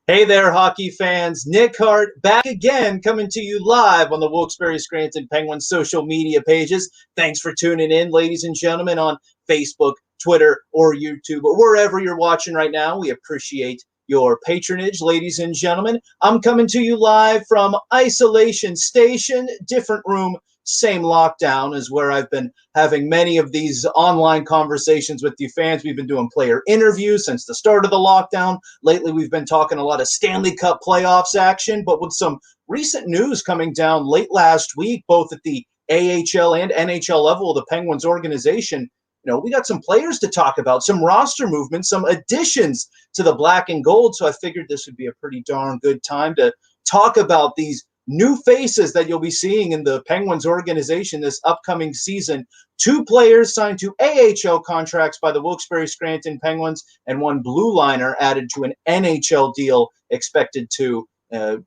Hey there, hockey fans. Nick Hart back again, coming to you live on the Wilkes-Barre Scranton Penguins social media pages. Thanks for tuning in, ladies and gentlemen, on Facebook, Twitter, or YouTube, or wherever you're watching right now. We appreciate your patronage, ladies and gentlemen. I'm coming to you live from Isolation Station, different room, same lockdown, is where I've been having many of these online conversations with you fans. We've been doing player interviews since the start of the lockdown. Lately, we've been talking a lot of Stanley Cup playoffs action, but with some recent news coming down late last week, both at the AHL and NHL level of the Penguins organization, we got some players to talk about, some roster movement, some additions to the black and gold. So I figured this would be a pretty darn good time to talk about these new faces that you'll be seeing in the Penguins organization this upcoming season. Two players signed to AHL contracts by the Wilkes-Barre Scranton Penguins, and one blue liner added to an NHL deal expected to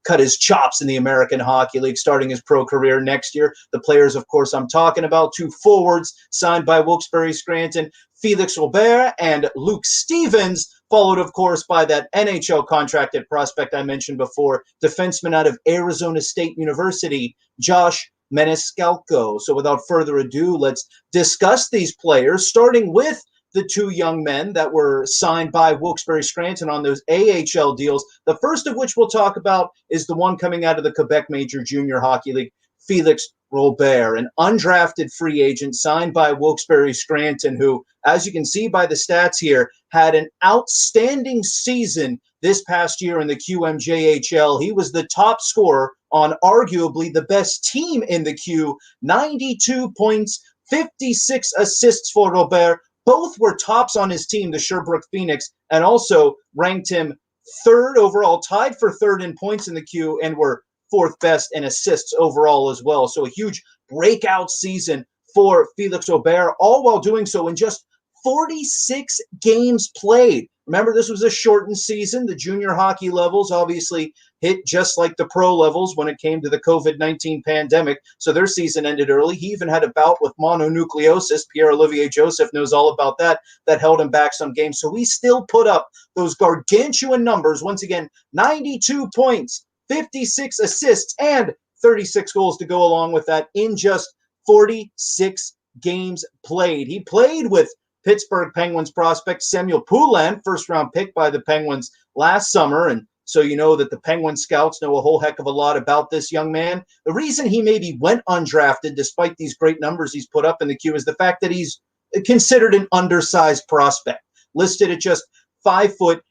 cut his chops in the American Hockey League, starting his pro career next year. The players, of course, I'm talking about, two forwards signed by Wilkes-Barre Scranton, Felix Robert and Luke Stevens, followed, of course, by that NHL contracted prospect I mentioned before, defenseman out of Arizona State University, Josh Menescalco. So without further ado, let's discuss these players, starting with the two young men that were signed by Wilkes-Barre Scranton on those AHL deals. The first of which we'll talk about is the one coming out of the Quebec Major Junior Hockey League, Felix Robert, an undrafted free agent signed by Wilkes-Barre Scranton, who, as you can see by the stats here, had an outstanding season this past year in the QMJHL. He was the top scorer on arguably the best team in the Q, 92 points, 56 assists for Robert. Both were tops on his team, the Sherbrooke Phoenix, and also ranked him third overall, tied for third in points in the Q, and were fourth best in assists overall as well. So a huge breakout season for Felix Robert, all while doing so in just 46 games played. Remember, this was a shortened season. The junior hockey levels obviously hit just like the pro levels when it came to the COVID-19 pandemic, so their season ended early. He even had a bout with mononucleosis. Pierre-Olivier Joseph knows all about that. That held him back some games. So he still put up those gargantuan numbers. Once again, 92 points, 56 assists, and 36 goals to go along with that in just 46 games played. He played with Pittsburgh Penguins prospect Samuel Pulan, first-round pick by the Penguins last summer, and so you know that the Penguin scouts know a whole heck of a lot about this young man. The reason he maybe went undrafted, despite these great numbers he's put up in the Q, is the fact that he's considered an undersized prospect, listed at just 5'8".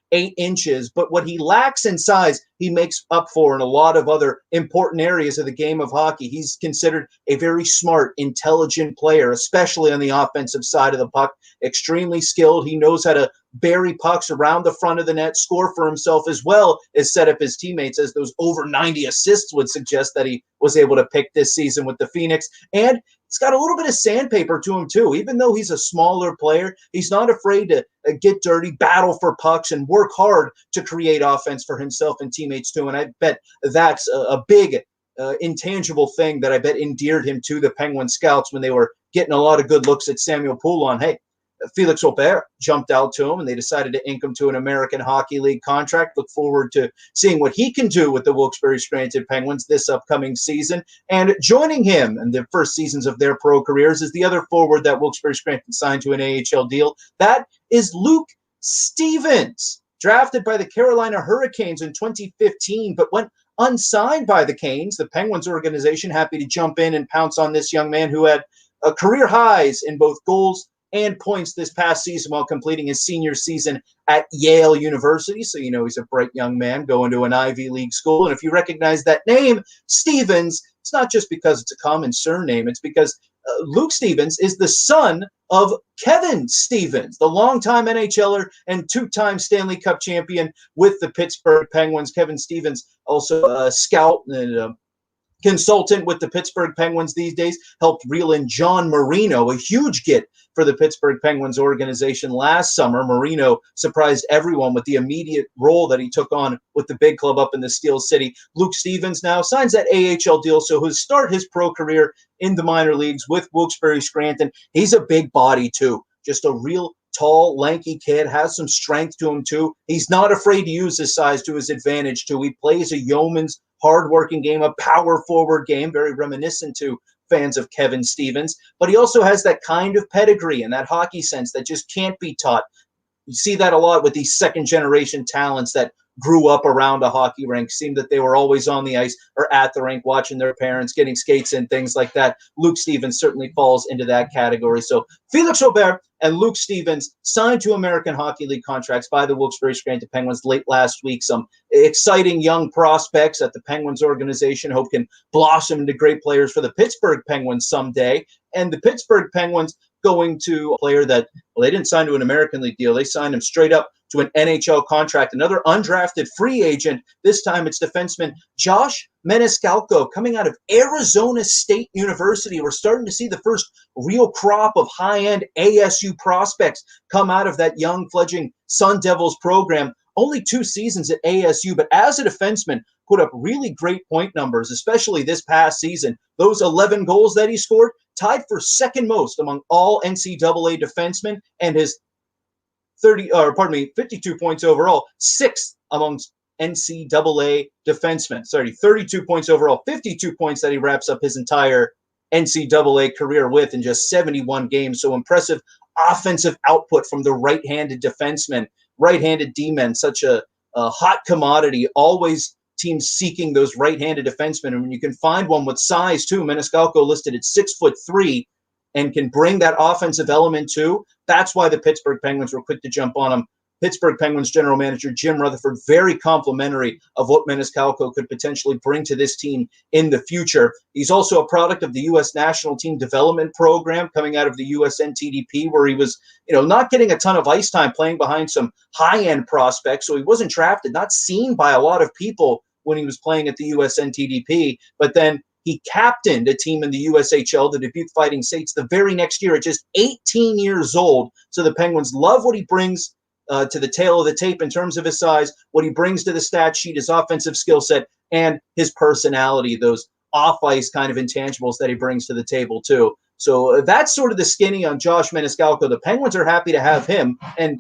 But what he lacks in size, he makes up for in a lot of other important areas of the game of hockey. He's considered a very smart, intelligent player, especially on the offensive side of the puck. Extremely skilled. He knows how to bury pucks around the front of the net, score for himself, as well as set up his teammates, as those over 90 assists would suggest that he was able to pick this season with the Phoenix. And he's got a little bit of sandpaper to him, too. Even though he's a smaller player, he's not afraid to get dirty, battle for pucks, and work hard to create offense for himself and teammates, too. And I bet that's a big intangible thing that I bet endeared him to the Penguin scouts when they were getting a lot of good looks at Samuel Pulan. Hey, Felix Robert jumped out to him, and they decided to ink him to an American Hockey League contract. Look forward to seeing what he can do with the Wilkes-Barre Scranton Penguins this upcoming season. And joining him in the first seasons of their pro careers is the other forward that Wilkes-Barre Scranton signed to an AHL deal. That is Luke Stevens, drafted by the Carolina Hurricanes in 2015, but went unsigned by the Canes. The Penguins organization happy to jump in and pounce on this young man who had career highs in both goals and points this past season while completing his senior season at Yale University. So you know he's a bright young man going to an Ivy League school. And if you recognize that name, Stevens, it's not just because it's a common surname. It's because Luke Stevens is the son of Kevin Stevens, the longtime NHLer and two-time Stanley Cup champion with the Pittsburgh Penguins. Kevin Stevens, also a scout and consultant with the Pittsburgh Penguins these days, helped reel in John Marino, a huge get for the Pittsburgh Penguins organization last summer. Marino surprised everyone with the immediate role that he took on with the big club up in the Steel City. Luke Stevens now signs that AHL deal, so he'll start his pro career in the minor leagues with Wilkes-Barre Scranton. He's a big body too, just a real tall, lanky kid, has some strength to him too. He's not afraid to use his size to his advantage too. He plays a yeoman's hard-working game, a power forward game, very reminiscent to fans of Kevin Stevens. But he also has that kind of pedigree and that hockey sense that just can't be taught. You see that a lot with these second-generation talents that grew up around a hockey rink, seemed that they were always on the ice or at the rink watching their parents, getting skates and things like that. Luke Stevens certainly falls into that category. So Felix Robert and Luke Stevens signed to American Hockey League contracts by the Wilkes-Barre Scranton Penguins late last week. Some exciting young prospects that the Penguins organization hope can blossom into great players for the Pittsburgh Penguins someday. And the Pittsburgh Penguins going to a player that, well, they didn't sign to an American League deal. They signed him straight up to an NHL contract, another undrafted free agent. This time it's defenseman Josh Maniscalco coming out of Arizona State University. We're starting to see the first real crop of high-end ASU prospects come out of that young fledgling Sun Devils program. Only 2 seasons at ASU, but as a defenseman, put up really great point numbers, especially this past season. Those 11 goals that he scored, tied for second most among all NCAA defensemen, and his 52 points overall, 6th amongst NCAA defensemen. 32 points overall, 52 points that he wraps up his entire NCAA career with in just 71 games. So impressive offensive output from the right-handed defenseman, right-handed D-men, such a hot commodity, always teams seeking those right-handed defensemen. And when you can find one with size too, Menescalco listed at 6'3", and can bring that offensive element too. That's why the Pittsburgh Penguins were quick to jump on him. Pittsburgh Penguins general manager Jim Rutherford, very complimentary of what Maniscalco could potentially bring to this team in the future. He's also a product of the U.S. National Team Development Program coming out of the USNTDP, where he was, not getting a ton of ice time playing behind some high-end prospects. So he wasn't drafted, not seen by a lot of people when he was playing at the USNTDP. But then he captained a team in the USHL, the Dubuque Fighting Saints, the very next year at just 18 years old. So the Penguins love what he brings to the tail of the tape in terms of his size, what he brings to the stat sheet, his offensive skill set, and his personality, those off-ice kind of intangibles that he brings to the table too. So that's sort of the skinny on Josh Maniscalco. The Penguins are happy to have him, and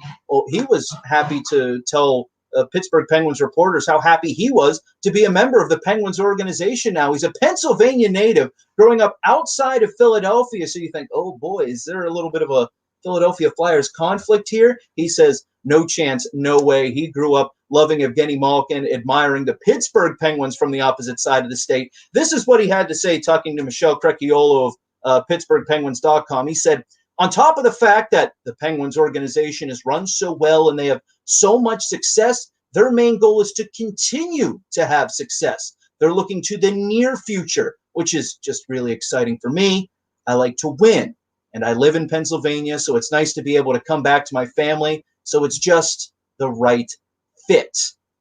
he was happy to tell Pittsburgh Penguins reporters how happy he was to be a member of the Penguins organization now. He's a Pennsylvania native growing up outside of Philadelphia. So you think, oh boy, is there a little bit of a Philadelphia Flyers conflict here? He says, no chance, no way. He grew up loving Evgeny Malkin, admiring the Pittsburgh Penguins from the opposite side of the state. This is what he had to say talking to Michelle Crecchiolo of PittsburghPenguins.com. He said, on top of the fact that the Penguins organization is run so well and they have so much success, their main goal is to continue to have success. They're looking to the near future, which is just really exciting for me. I like to win, and I live in Pennsylvania, so it's nice to be able to come back to my family. So it's just the right fit.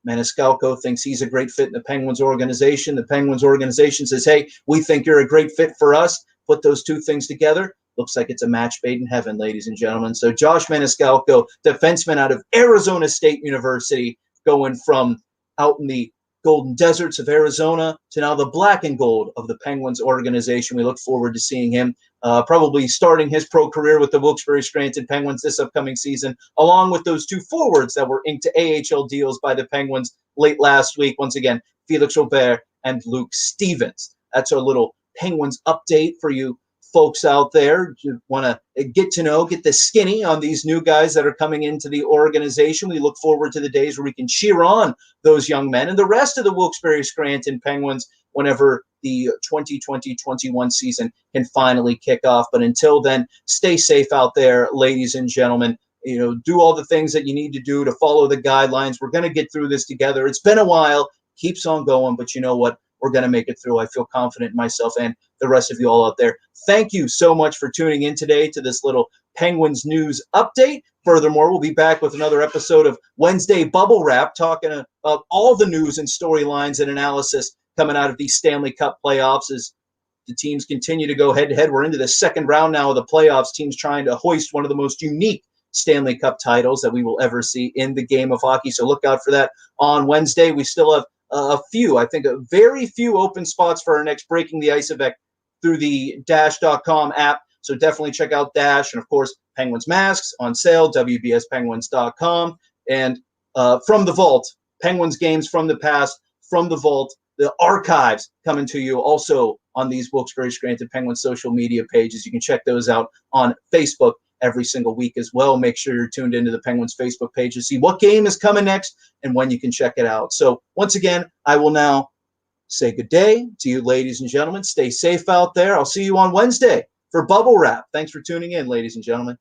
Maniscalco thinks he's a great fit in the Penguins organization. The Penguins organization says, hey, we think you're a great fit for us. Put those two things together. Looks like it's a match made in heaven, ladies and gentlemen. So Josh Maniscalco, defenseman out of Arizona State University, going from out in the golden deserts of Arizona to now the black and gold of the Penguins organization. We look forward to seeing him probably starting his pro career with the Wilkes-Barre Scranton Penguins this upcoming season, along with those 2 forwards that were inked to AHL deals by the Penguins late last week. Once again, Felix Robert and Luke Stevens. That's our little Penguins update for you folks out there. You want to get the skinny on these new guys that are coming into the organization. We look forward to the days where we can cheer on those young men and the rest of the Wilkes-Barre Scranton Penguins whenever the 2020-21 season can finally kick off. But until then, stay safe out there, ladies and gentlemen. Do all the things that you need to do to follow the guidelines. We're going to get through this together. It's been a while, keeps on going, but you know what? We're going to make it through. I feel confident in myself and the rest of you all out there. Thank you so much for tuning in today to this little Penguins news update. Furthermore, we'll be back with another episode of Wednesday Bubble Wrap, talking about all the news and storylines and analysis coming out of these Stanley Cup playoffs as the teams continue to go head-to-head. We're into the second round now of the playoffs, teams trying to hoist one of the most unique Stanley Cup titles that we will ever see in the game of hockey. So look out for that on Wednesday. We still have a very few open spots for our next Breaking the Ice event through the Dash.com app. So definitely check out Dash. And, of course, Penguins masks on sale, WBSPenguins.com. And from the vault, Penguins games from the past, from the vault, the archives coming to you also on these Wilkes-Barre Scranton Penguins social media pages. You can check those out on Facebook every single week as well. Make sure you're tuned into the Penguins Facebook page to see what game is coming next and when you can check it out. So once again, I will now say good day to you, ladies and gentlemen. Stay safe out there. I'll see you on Wednesday for Bubble Wrap. Thanks for tuning in, ladies and gentlemen.